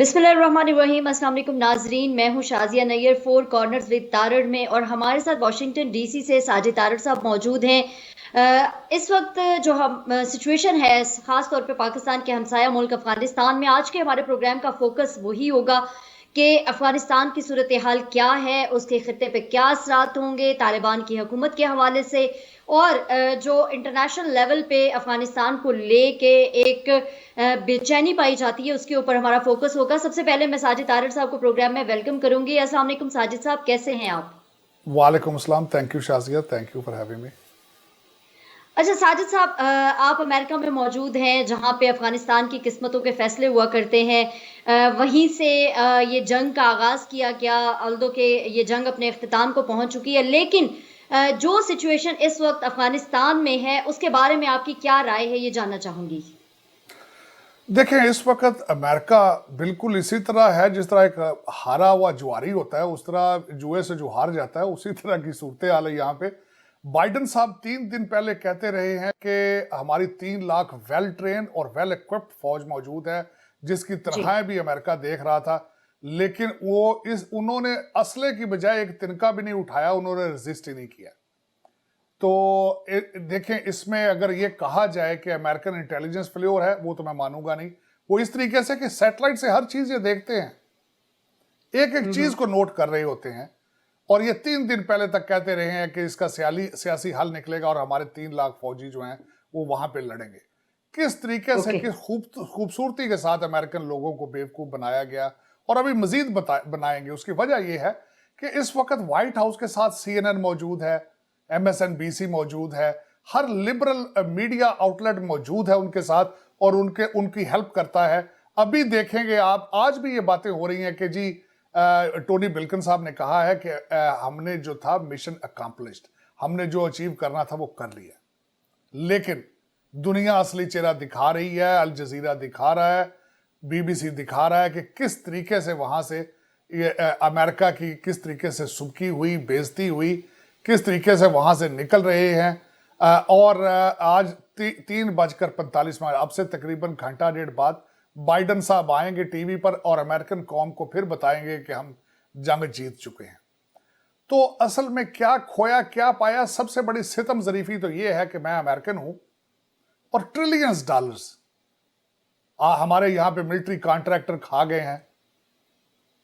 बिस्मिल्लाहिर्रहमानिर्रहीम। अस्सलाम वालेकुम नाजरीन, मैं हूँ Shazia Naiyar four corners with Tarar में, और हमारे साथ वाशिंगटन डीसी से साजिद तारड़ साहब मौजूद हैं। इस वक्त जो हम सिचुएशन है ख़ास तौर पे पाकिस्तान के हमसाया मुल्क अफ़गानिस्तान में, आज के हमारे प्रोग्राम का फोकस वही होगा कि अफ़गानिस्तान की सूरत हाल क्या है, उसके खित्ते पे क्या असरात होंगे तालिबान की हुकूमत के हवाले से, और जो इंटरनेशनल लेवल पे अफ़गानिस्तान को लेके एक बेचैनी पाई जाती है, उसके ऊपर हमारा फोकस होगा। सबसे पहले मैं साजिद तारड़ साहब को प्रोग्राम में वेलकम करूंगी। अस्सलाम वालेकुम साजिद साहब, कैसे हैं आप? वालेकुम अस्सलाम, thank you Shazia, thank you for having me. अच्छा साजिद साहब, आप अमेरिका में मौजूद हैं जहां पे अफगानिस्तान की किस्मतों के फैसले हुआ करते हैं। वहीं से ये जंग का आगाज किया गया, अल्दो के ये जंग अपने अख्ताम को पहुंच चुकी है, लेकिन जो सिचुएशन इस वक्त अफगानिस्तान में है उसके बारे में आपकी क्या राय है, ये जानना चाहूंगी। देखें, इस वक्त अमेरिका बिल्कुल इसी तरह है जिस तरह एक हारा हुआ जुआरी होता है, उस तरह जुए से जो हार जाता है उसी तरह की सूरत हाल है यहाँ पे। बाइडन साहब 3 दिन पहले कहते रहे हैं कि हमारी 3 लाख वेल ट्रेन और वेल इक्विप्ड फौज मौजूद है, जिसकी जी। तरह भी अमेरिका देख रहा था। लेकिन उन्होंने असले की बजाय एक तिनका भी नहीं उठाया, उन्होंने रजिस्ट ही नहीं किया। तो देखें, इसमें अगर ये कहा जाए कि अमेरिकन इंटेलिजेंस फेल्योर है, वो तो मैं मानूंगा नहीं। वो इस तरीके से कि सैटेलाइट से हर चीज ये देखते हैं, एक एक चीज को नोट कर रहे होते हैं, और ये 3 दिन पहले तक कहते रहे हैं कि इसका सियासी हल निकलेगा और हमारे 3 लाख फौजी जो हैं वो वहां पे लड़ेंगे। किस तरीके से, ओके। किस खूबसूरती के साथ अमेरिकन लोगों को बेवकूफ बनाया गया, और अभी मजीद बनाएंगे। उसकी वजह यह है कि इस वक्त व्हाइट हाउस के साथ CNN मौजूद है, MSNBC मौजूद है, हर लिबरल मीडिया आउटलेट मौजूद है उनके साथ, और उनकी हेल्प करता है। अभी देखेंगे आप, आज भी ये बातें हो रही हैं कि जी टोनी बिल्किन साहब ने कहा है कि हमने जो था मिशन अकम्पलिश्ड, हमने जो अचीव करना था वो कर लिया। लेकिन दुनिया असली चेहरा दिखा रही है, अल जजीरा दिखा रहा है, BBC दिखा रहा है कि किस तरीके से वहां से ये अमेरिका की किस तरीके से सुबकी हुई, बेइज्जती हुई, किस तरीके से वहां से निकल रहे हैं। और आज 3:45, अब से तकरीबन घंटा डेढ़ बाद बाइडन साहब आएंगे टीवी पर और अमेरिकन कौम को फिर बताएंगे कि हम जंग जीत चुके हैं। तो असल में क्या खोया क्या पाया? सबसे बड़ी सितम जरीफी तो यह है कि मैं अमेरिकन हूं और ट्रिलियंस डॉलर्स हमारे यहां पे मिलिट्री कॉन्ट्रैक्टर खा गए हैं,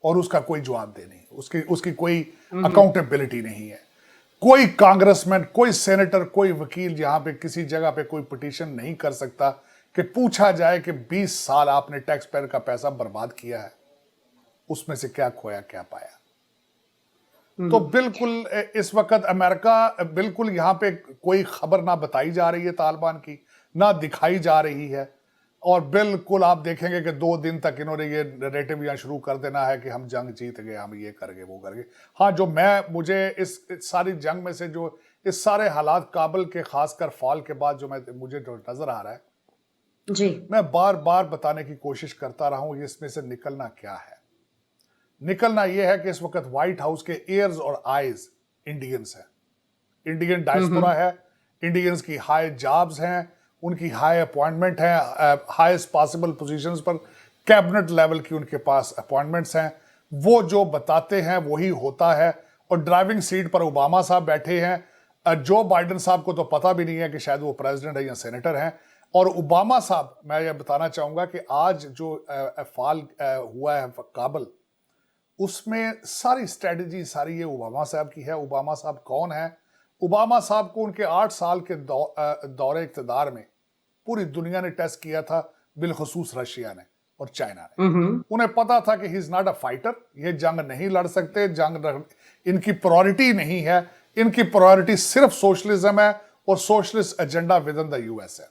और उसका कोई जवाब दे नहीं, उसकी कोई अकाउंटेबिलिटी नहीं है। कोई कांग्रेसमैन, कोई सेनेटर, कोई वकील यहां पे किसी जगह पे कोई पिटीशन नहीं कर सकता कि पूछा जाए कि 20 साल आपने टैक्स पेयर का पैसा बर्बाद किया है, उसमें से क्या खोया क्या पाया। तो बिल्कुल इस वक्त अमेरिका बिल्कुल यहां पे कोई खबर ना बताई जा रही है तालिबान की, ना दिखाई जा रही है। और बिल्कुल आप देखेंगे कि 2 दिन तक इन्होंने ये नैरेटिव यहाँ शुरू कर देना है कि हम जंग जीत गए, हम ये कर गए, वो कर गए। हाँ, जो मुझे इस सारी जंग में से जो इस सारे हालात काबल के खासकर फॉल के बाद जो मुझे जो नजर आ रहा है, जी। मैं बार बार बताने की कोशिश करता रहा हूं, इसमें से निकलना क्या है। निकलना यह है कि इस वक्त व्हाइट हाउस के एयर्स और आईज इंडियंस हैं, इंडियन डायस्पोरा है, इंडियंस की हाई जॉब्स हैं, उनकी हाई अपॉइंटमेंट है, हाईएस्ट पॉसिबल पोजीशंस पर कैबिनेट लेवल की उनके पास अपॉइंटमेंट्स हैं। वो जो बताते हैं वही होता है, और ड्राइविंग सीट पर ओबामा साहब बैठे हैं। जो बाइडन साहब को तो पता भी नहीं है कि शायद वो प्रेसिडेंट है या सेनेटर हैं। और ओबामा साहब, मैं ये बताना चाहूंगा कि आज जो फाल हुआ है काबल, उसमें सारी स्ट्रेटजी सारी ये ओबामा साहब की है। ओबामा साहब कौन है? ओबामा साहब को उनके 8 साल के दौरे इक़्तिदार में पूरी दुनिया ने टेस्ट किया था, बिलखसूस रशिया ने और चाइना ने। उन्हें पता था कि he is not a fighter, ये जंग नहीं लड़ सकते, जंग इनकी प्रायोरिटी नहीं है, इनकी प्रायोरिटी सिर्फ सोशलिज्म है, और socialist agenda with in the US है।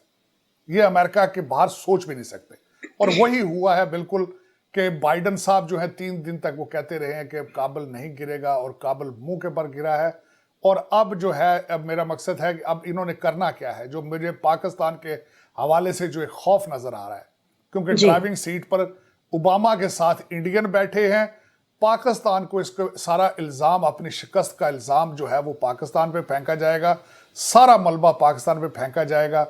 ये अमेरिका के बाहर सोच भी नहीं सकते। और वही हुआ है बिल्कुल कि बाइडन साहब जो है 3 दिन तक वो कहते रहे हैं कि काबल नहीं गिरेगा, और काबल मुंह के पर गिरा है। और अब जो है, अब मेरा मकसद है कि अब इन्होंने करना क्या है, जो मुझे पाकिस्तान के हवाले से जो एक खौफ नजर आ रहा है, क्योंकि ड्राइविंग सीट पर ओबामा के साथ इंडियन बैठे हैं। पाकिस्तान को इसको सारा इल्जाम, अपनी शिकस्त का इल्जाम जो है वो पाकिस्तान पे फेंका जाएगा, सारा मलबा पाकिस्तान पे फेंका जाएगा।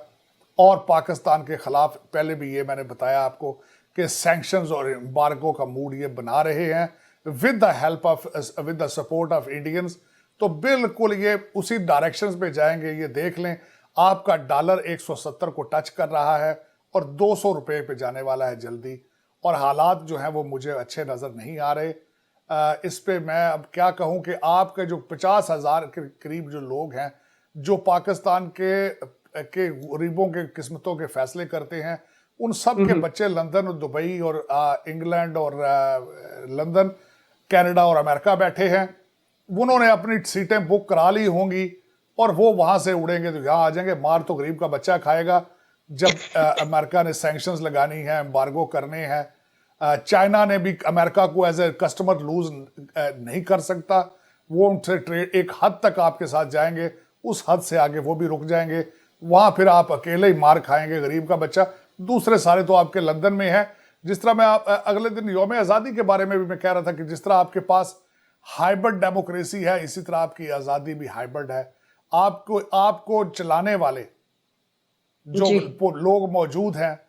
और पाकिस्तान के खिलाफ, पहले भी ये मैंने बताया आपको कि सैंक्शंस और एम्बार्गो का मूड ये बना रहे हैं with the help of with the support of Indians, तो बिल्कुल ये उसी डायरेक्शंस पे जाएंगे। ये देख लें, आपका डॉलर 170 को टच कर रहा है और 200 रुपए पे जाने वाला है जल्दी, और हालात जो हैं वो मुझे अच्छे नज़र नहीं आ रहे। इस पे मैं अब क्या कहूँ कि आपके जो 50,000 के करीब जो लोग हैं जो पाकिस्तान के गरीबों के किस्मतों के फैसले करते हैं, उन सब के बच्चे लंदन और दुबई और इंग्लैंड और लंदन, कनाडा और अमेरिका बैठे हैं। उन्होंने अपनी सीटें बुक करा ली होंगी और वो वहां से उड़ेंगे तो यहाँ आ जाएंगे। मार तो गरीब का बच्चा खाएगा जब अमेरिका ने सैंक्शंस लगानी है, एम्बार्गो करने हैं। चाइना ने भी अमेरिका को एज ए कस्टमर लूज नहीं कर सकता। वो उनसे ट्रेड एक हद तक आपके साथ जाएंगे, उस हद से आगे वो भी रुक जाएंगे। वहां फिर आप अकेले ही मार खाएंगे, गरीब का बच्चा। दूसरे सारे तो आपके लंदन में है। जिस तरह मैं अगले दिन यौम आज़ादी के बारे में भी मैं कह रहा था कि जिस तरह आपके पास हाइब्रिड डेमोक्रेसी है, इसी तरह आपकी आज़ादी भी हाइब्रिड है। आपको चलाने वाले जो लोग मौजूद हैं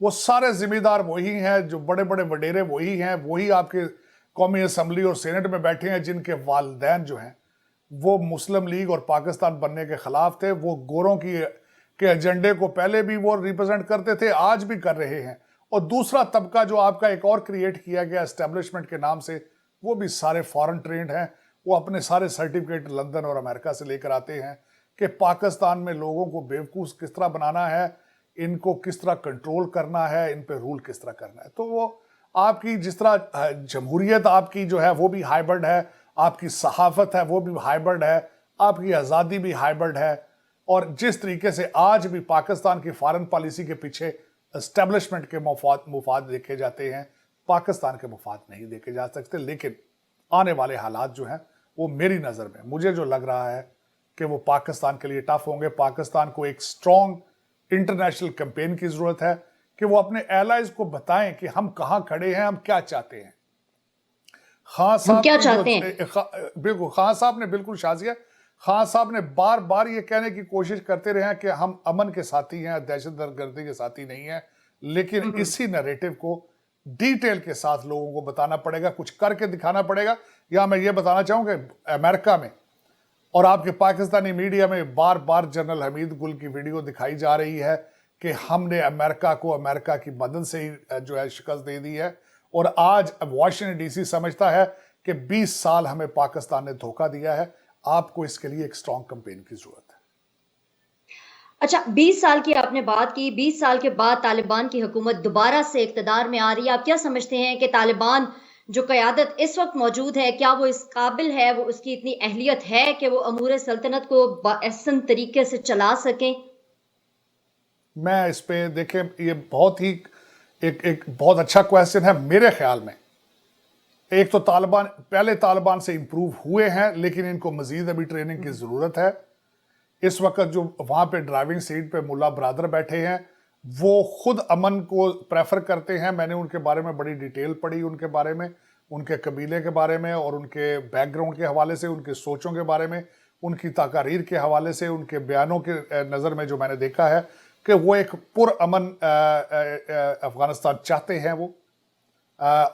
वो सारे जिम्मेदार वही हैं, जो बड़े बड़े वडेरे वही हैं, वही आपके कौमी असम्बली और सेनेट में बैठे हैं जिनके वालिदैन जो हैं वो मुस्लिम लीग और पाकिस्तान बनने के खिलाफ थे। वो गोरों के एजेंडे को पहले भी वो रिप्रेजेंट करते थे, आज भी कर रहे हैं। और दूसरा तबका जो आपका एक और क्रिएट किया गया एस्टेब्लिशमेंट के नाम से, वो भी सारे फॉरेन ट्रेंड हैं। वो अपने सारे सर्टिफिकेट लंदन और अमेरिका से लेकर आते हैं कि पाकिस्तान में लोगों को बेवकूफ़ किस तरह बनाना है, इनको किस तरह कंट्रोल करना है, इन पे रूल किस तरह करना है। तो वो आपकी जिस तरह जमहूरियत आपकी जो है वो भी हाइब्रिड है, आपकी सहाफत है वो भी हाइब्रिड है, आपकी आज़ादी भी हाइब्रिड है। और जिस तरीके से आज भी पाकिस्तान की फॉरेन पॉलिसी के पीछे एस्टेब्लिशमेंट के मुफाद देखे जाते हैं, पाकिस्तान के मुफाद नहीं देखे जा सकते। लेकिन आने वाले हालात जो हैं वो मेरी नज़र में मुझे जो लग रहा है कि वो पाकिस्तान के लिए टफ होंगे। पाकिस्तान को एक स्ट्रॉन्ग इंटरनेशनल कैंपेन की ज़रूरत है कि वो अपने एलाइज को बताएं कि हम कहाँ खड़े हैं, हम क्या चाहते हैं। खान साहब क्या चाहते हैं? बिल्कुल, खान साहब ने बिल्कुल शाजिया खान साहब ने बार बार ये कहने की कोशिश करते रहे हैं कि हम अमन के साथी हैं, दहशतगर्दी के साथी नहीं हैं। लेकिन इसी नैरेटिव को डिटेल के साथ लोगों को बताना पड़ेगा, कुछ करके दिखाना पड़ेगा। या मैं ये बताना चाहूँ कि अमेरिका में और आपके पाकिस्तानी मीडिया में बार बार जनरल हमीद गुल की वीडियो दिखाई जा रही है कि हमने अमेरिका को अमेरिका की मदद से ही जो है शिकस्त दे दी है। और आज वाशिंगटन डीसी समझता है कि 20 साल हमें पाकिस्तान ने धोखा दिया है। आपको इसके लिए एक स्ट्रॉन्ग कैंपेन की जरूरत है। अच्छा, 20 साल की आपने बात की, 20 साल के बाद तालिबान की हुकूमत दोबारा से इक़्तिदार में आ रही है। आप क्या समझते हैं कि तालिबान जो क़यादत इस वक्त मौजूद है, क्या वो इस काबिल है, वो उसकी इतनी अहलियत है कि वो अमूर सल्तनत को बाअहसन तरीके से चला सकें? मैं इस पे देखें, ये बहुत ही एक बहुत अच्छा क्वेश्चन है। मेरे ख्याल में एक तो तालिबान से इंप्रूव हुए हैं, लेकिन इनको मजीद अभी ट्रेनिंग की ज़रूरत है। इस वक्त जो वहाँ पे ड्राइविंग सीट पे मुल्ला बरादर बैठे हैं, वो खुद अमन को प्रेफर करते हैं। मैंने उनके बारे में बड़ी डिटेल पढ़ी, उनके बारे में, उनके कबीले के बारे में और उनके बैकग्राउंड के हवाले से, उनके सोचों के बारे में, उनकी तकारीर के हवाले से, उनके बयानों के नज़र में जो मैंने देखा है कि वो एक पुरअमन अफगानिस्तान चाहते हैं वो।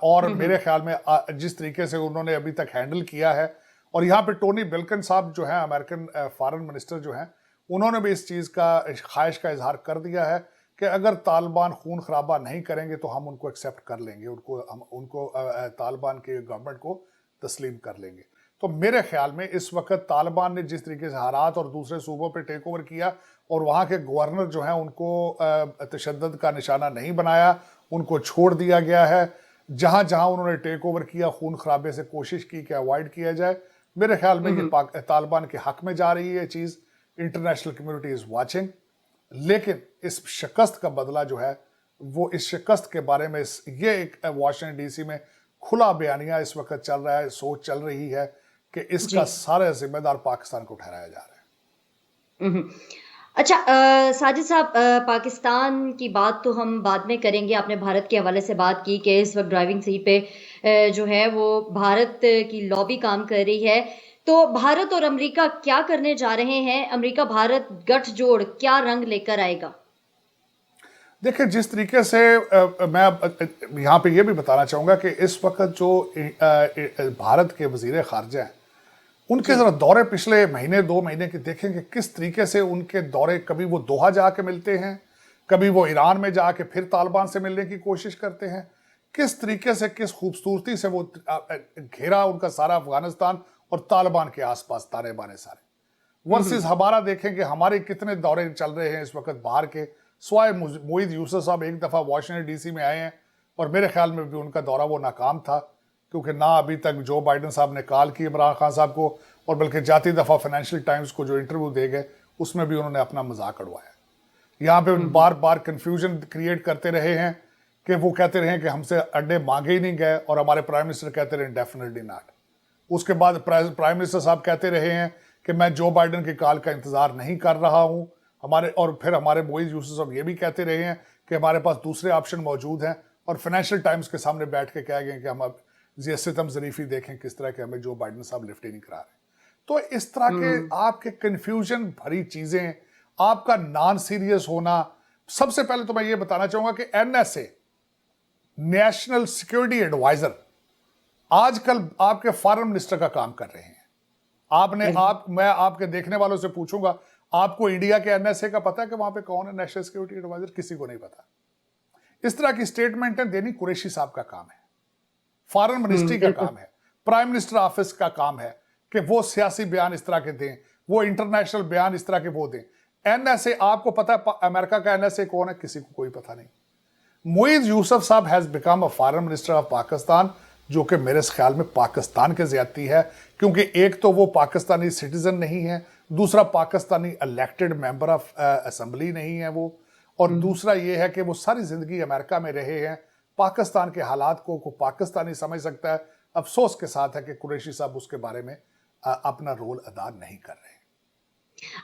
और मेरे ख्याल में जिस तरीके से उन्होंने अभी तक हैंडल किया है, और यहाँ पे टोनी बिल्किन साहब जो हैं अमेरिकन फॉरेन मिनिस्टर जो हैं, उन्होंने भी इस चीज़ का ख्वाहिश का इजहार कर दिया है कि अगर तालिबान खून खराबा नहीं करेंगे तो हम उनको एक्सेप्ट कर लेंगे, उनको तालिबान के गवर्नमेंट को तस्लीम कर लेंगे। तो मेरे ख्याल में इस वक्त तालिबान ने जिस तरीके से हालात और दूसरे सूबों पे टेक ओवर किया और वहाँ के गवर्नर जो हैं उनको तशद्दुद का निशाना नहीं बनाया, उनको छोड़ दिया गया है। जहाँ जहाँ उन्होंने टेक ओवर किया, खून खराबे से कोशिश की कि अवॉइड किया जाए। मेरे ख्याल में ये तालिबान के हक में जा रही है चीज़। International community is watching. लेकिन इस शिकस्त का बदला जो है वो, इस शिकस्त के बारे में ये एक वाशिंगटन डीसी में खुला बयानिया इस वक्त चल रहा है, सोच चल रही है कि इसका सारा जिम्मेदार पाकिस्तान को ठहराया जा रहा है। अच्छा, साजिद साहब, पाकिस्तान की बात तो हम बाद में करेंगे। आपने भारत के हवाले से बात की कि इस वक्त ड्राइविंग सीट पे जो है वो भारत की लॉबी काम कर रही है। तो भारत और अमेरिका क्या करने जा रहे हैं? अमेरिका भारत गठजोड़ क्या रंग लेकर आएगा? देखिए, जिस तरीके से मैं यहाँ पे ये भी बताना चाहूँगा कि इस वक्त जो भारत के वज़ीर ख़ारिजा हैं, उनके जी। ज़रा दौरे पिछले महीने 2 महीने के देखेंगे किस तरीके से उनके दौरे, कभी वो दोहा जाके मिलते हैं, कभी वो ईरान में जाके फिर तालिबान से मिलने की कोशिश करते हैं। किस तरीके से, किस खूबसूरती से वो घेरा उनका सारा अफ़गानिस्तान और तालिबान के आस-पास ताने-बाने सारे। वर्सेस हमारा देखें कि हमारे कितने दौरे चल रहे हैं इस वक्त बाहर के। स्वाय मोईद यूसुफ साहब एक दफ़ा वाशिंगटन डीसी में आए हैं और मेरे ख्याल में भी उनका दौरा वो नाकाम था, क्योंकि ना अभी तक जो बाइडन साहब ने कॉल की इमरान खान साहब को, और बल्कि जाती दफ़ा फाइनेंशियल टाइम्स को जो इंटरव्यू दे गए उसमें भी उन्होंने अपना मजाक उड़वाया। यहाँ पे बार बार कन्फ्यूजन क्रिएट करते रहे हैं कि वो कहते रहे कि हमसे अड्डे मांगे ही नहीं गए, और हमारे प्राइम मिनिस्टर कहते रहे डेफिनेटली नॉट। उसके बाद प्राइम मिनिस्टर साहब कहते रहे हैं कि मैं जो बाइडन की कॉल का इंतजार नहीं कर रहा हूं हमारे, और फिर हमारे मोईद यूसुफ साहब ये भी कहते रहे हैं कि हमारे पास दूसरे ऑप्शन मौजूद हैं, और फाइनेंशियल टाइम्स के सामने बैठ के कह गए कि हम अब ये सितम ज़रीफी देखें किस तरह के हमें जो बाइडन साहब लिफ्ट ही नहीं करा रहे। तो इस तरह के आपके कन्फ्यूजन भरी चीज़ें, आपका नॉन सीरियस होना। सबसे पहले तो मैं ये बताना चाहूँगा कि NSA, नेशनल सिक्योरिटी एडवाइज़र, आजकल आपके फॉरेन मिनिस्टर का काम कर रहे हैं। मैं आपके देखने वालों से पूछूंगा, आपको इंडिया के NSA का पता है कि वहां पे कौन है नेशनल सिक्योरिटी एडवाइजर? किसी को नहीं पता। इस तरह की स्टेटमेंटें देनी कुरैशी साहब का काम है, फॉरेन मिनिस्ट्री का काम है, प्राइम मिनिस्टर ऑफिस का काम है कि वो सियासी बयान इस तरह के दें, वो इंटरनेशनल बयान इस तरह के वो दें। NSA, आपको पता है अमेरिका का NSA कौन है? किसी को कोई पता नहीं। मोईद यूसुफ साहब has become a foreign minister of Pakistan, जो कि मेरे ख्याल में पाकिस्तान के ज्यादती है, क्योंकि एक तो वो पाकिस्तानी सिटीजन नहीं है, दूसरा Pakistani elected member of assembly नहीं है वो, और दूसरा ये है कि वो सारी जिंदगी अमेरिका में रहे हैं। पाकिस्तान के हालात को पाकिस्तानी समझ सकता है। अफसोस के साथ है कि कुरैशी साहब उसके बारे में अपना रोल अदा नहीं कर रहे हैं।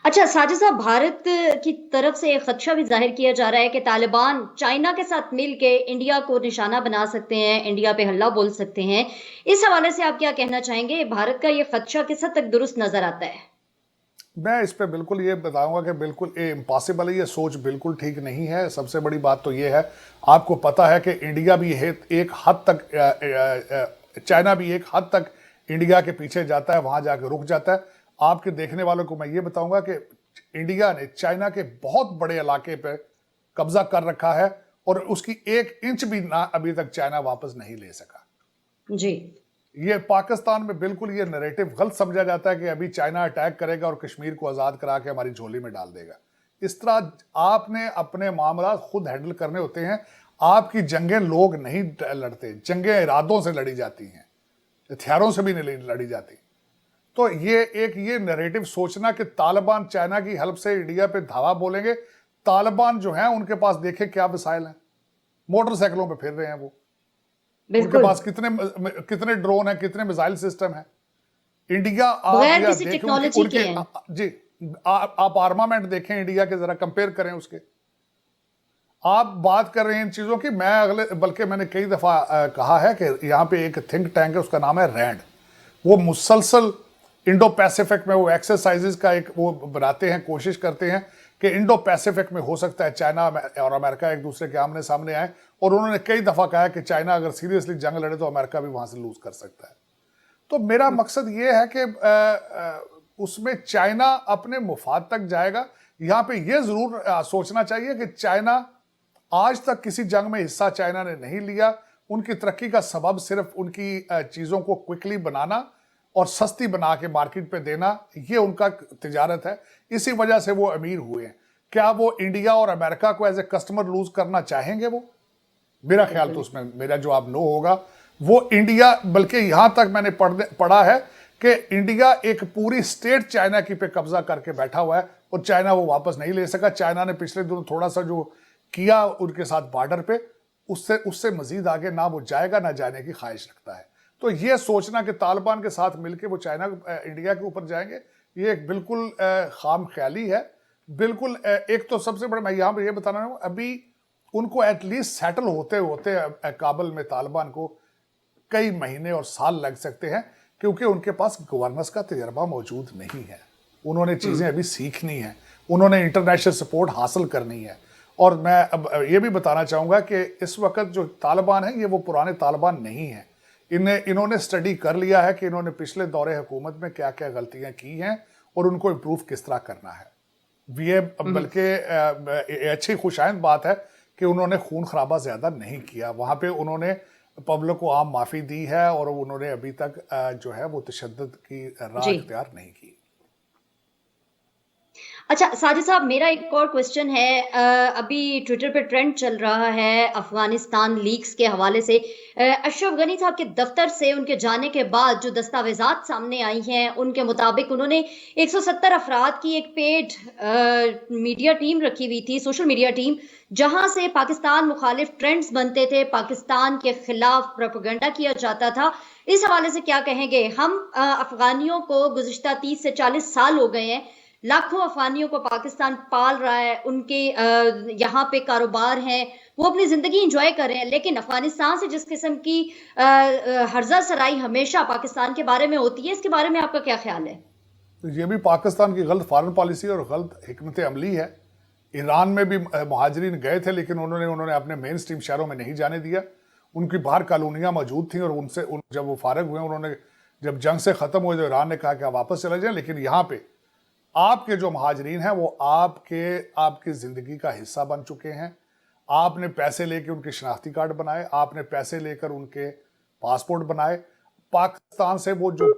अच्छा साजिद साहब, भारत की तरफ से एक खदशा भी जाहिर किया जा रहा है कि तालिबान चाइना के साथ मिलके इंडिया को निशाना बना सकते हैं, इंडिया पे हल्ला बोल सकते हैं। इस हवाले से आप क्या कहना चाहेंगे? भारत का ये खदशा किस हद तक दुरुस्त नजर आता है? मैं इस पे बिल्कुल ये बताऊंगा कि बिल्कुल ये इम्पॉसिबल है, ये सोच बिल्कुल ठीक नहीं है। सबसे बड़ी बात तो ये है, आपको पता है कि इंडिया भी एक हद तक, चाइना भी एक हद तक इंडिया के पीछे जाता है, वहां जाके रुक जाता है। आपके देखने वालों को मैं ये बताऊंगा कि इंडिया ने चाइना के बहुत बड़े इलाके पे कब्जा कर रखा है, और उसकी 1 इंच भी ना अभी तक चाइना वापस नहीं ले सका। जी। ये पाकिस्तान में बिल्कुल ये नैरेटिव गलत समझा जाता है कि अभी चाइना अटैक करेगा और कश्मीर को आज़ाद करा के हमारी झोली में डाल देगा। इस तरह आपने अपने मामला खुद हैंडल करने होते हैं। आपकी जंगें लोग नहीं लड़ते, जंगें इरादों से लड़ी जाती हैं, हथियारों से भी नहीं लड़ी जाती। तो ये नैरेटिव सोचना कि तालिबान चाइना की हेल्प से इंडिया पे धावा बोलेंगे। तालिबान जो है उनके पास देखे क्या वसाइल हैं, मोटरसाइकिलों पे फिर रहे हैं वो, उनके पास कितने ड्रोन हैं, कितने मिसाइल सिस्टम है। इंडिया आप या देखें उनके जी, आप आर्मामेंट देखें इंडिया के, जरा कंपेयर करें उसके। आप बात कर रहे हैं इन चीजों की। बल्कि मैंने कई दफा कहा है कि यहाँ पे एक थिंक टैंक है, उसका नाम है रैंड। वो मुसलसल इंडो पैसिफिक में वो एक्सरसाइजेज का एक वो बनाते हैं, कोशिश करते हैं कि इंडो पैसिफिक में हो सकता है चाइना और अमेरिका एक दूसरे के आमने सामने आए, और उन्होंने कई दफा कहा कि चाइना अगर सीरियसली जंग लड़े तो अमेरिका भी वहां से लूज कर सकता है। तो मेरा मकसद ये है कि उसमें चाइना अपने मुफाद तक जाएगा। यहाँ पे ये जरूर सोचना चाहिए कि चाइना आज तक किसी जंग में हिस्सा चाइना ने नहीं लिया। उनकी तरक्की का सबब सिर्फ उनकी चीज़ों को क्विकली बनाना और सस्ती बना के मार्केट पे देना, ये उनका तिजारत है। इसी वजह से वो अमीर हुए हैं। क्या वो इंडिया और अमेरिका को एज ए कस्टमर लूज करना चाहेंगे? वो मेरा ख्याल तो उसमें मेरा जवाब नो होगा। वो इंडिया, बल्कि यहां तक मैंने पढ़ा है कि इंडिया एक पूरी स्टेट चाइना की पे कब्जा करके बैठा हुआ है, और चाइना वो वापस नहीं ले सका। चाइना ने पिछले दिनों थोड़ा सा जो किया उनके साथ बॉर्डर पे, उससे मजीद आगे ना वो जाएगा, ना जाने की ख्वाहिश रखता है। तो ये सोचना कि तालिबान के साथ मिलकर वो चाइना इंडिया के ऊपर जाएंगे, ये एक बिल्कुल खाम ख्याली है। बिल्कुल एक तो सबसे बड़ा मैं यहाँ पर ये बताना हूँ, अभी उनको एटलीस्ट सेटल होते होते काबुल में तालिबान को कई महीने और साल लग सकते हैं, क्योंकि उनके पास गवर्नेंस का तजर्बा मौजूद नहीं है। उन्होंने चीज़ें अभी सीखनी है, उन्होंने इंटरनेशनल सपोर्ट हासिल करनी है, और मैं अब ये भी बताना चाहूँगा कि इस वक्त जो तालिबान है ये वो पुराने तालिबान नहीं है। इन्होंने स्टडी कर लिया है कि इन्होंने पिछले दौरे हुकूमत में क्या क्या गलतियाँ की हैं और उनको इम्प्रूव किस तरह करना है। ये बल्कि अच्छी खुशाइंद बात है कि उन्होंने खून खराबा ज़्यादा नहीं किया। वहाँ पे उन्होंने पब्लिक को आम माफ़ी दी है और उन्होंने अभी तक जो है वो तशद्दुद की राह जी। इख्तियार नहीं की। अच्छा साजिद साहब, मेरा एक और क्वेश्चन है। अभी ट्विटर पे ट्रेंड चल रहा है अफगानिस्तान लीक्स के हवाले से। अशरफ गनी साहब के दफ्तर से उनके जाने के बाद जो दस्तावेजात सामने आई हैं उनके मुताबिक उन्होंने 170 अफराद की एक पेड मीडिया टीम रखी हुई थी, सोशल मीडिया टीम, जहां से पाकिस्तान मुखालिफ ट्रेंड्स बनते थे, पाकिस्तान के खिलाफ प्रोपेगेंडा किया जाता था। इस हवाले से क्या कहेंगे? हम अफगानियों को गुज़िश्ता 30 से 40 साल हो गए हैं, लाखों अफगानियों को पाकिस्तान पाल रहा है, उनके यहाँ पे कारोबार हैं, वो अपनी जिंदगी इंजॉय कर रहे हैं, लेकिन अफगानिस्तान से जिस किस्म की हर्जा सराई हमेशा पाकिस्तान के बारे में होती है, इसके बारे में आपका क्या ख्याल है? तो ये भी पाकिस्तान की गलत फॉरेन पॉलिसी और गलत हिकमत अमली है। ईरान में भी महाजरीन गए थे लेकिन उन्होंने अपने मेन स्ट्रीम शहरों में नहीं जाने दिया। उनकी बाहर कॉलोनियाँ मौजूद थी और जब वो फारग हुए, उन्होंने जब जंग से ख़त्म हुए तो ईरान ने कहा कि आप वापस चले जाएं। लेकिन यहाँ पे आपके जो महाजरीन हैं वो आपकी ज़िंदगी का हिस्सा बन चुके हैं। आपने पैसे लेके उनके शनाख्ती कार्ड बनाए, आपने पैसे लेकर उनके पासपोर्ट बनाए। पाकिस्तान से वो जो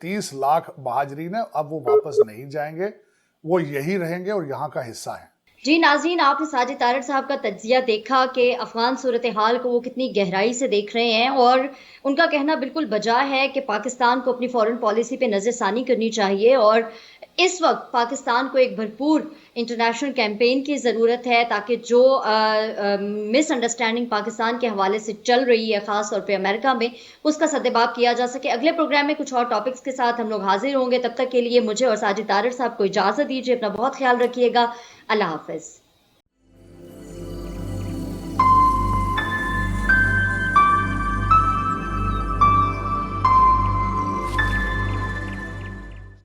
30 लाख महाजरीन है अब वो वापस नहीं जाएंगे, वो यही रहेंगे और यहाँ का हिस्सा है। जी नाज़रीन, आपने साजिद तारड़ साहब का तज्जिया देखा कि अफगान सूरत हाल को वो कितनी गहराई से देख रहे हैं और उनका कहना बिल्कुल बजा है कि पाकिस्तान को अपनी फॉरेन पॉलिसी पे नज़रसानी करनी चाहिए और इस वक्त पाकिस्तान को एक भरपूर इंटरनेशनल कैंपेन की ज़रूरत है ताकि जो मिसअंडरस्टैंडिंग पाकिस्तान के हवाले से चल रही है, ख़ास तौर पे अमेरिका में, उसका सद्देबाब किया जा सके। अगले प्रोग्राम में कुछ और टॉपिक्स के साथ हम लोग हाजिर होंगे। तब तक के लिए मुझे और साजिद तारड़ साहब को इजाज़त दीजिए। अपना बहुत ख्याल रखिएगा। अल्लाह हाफ़िज़।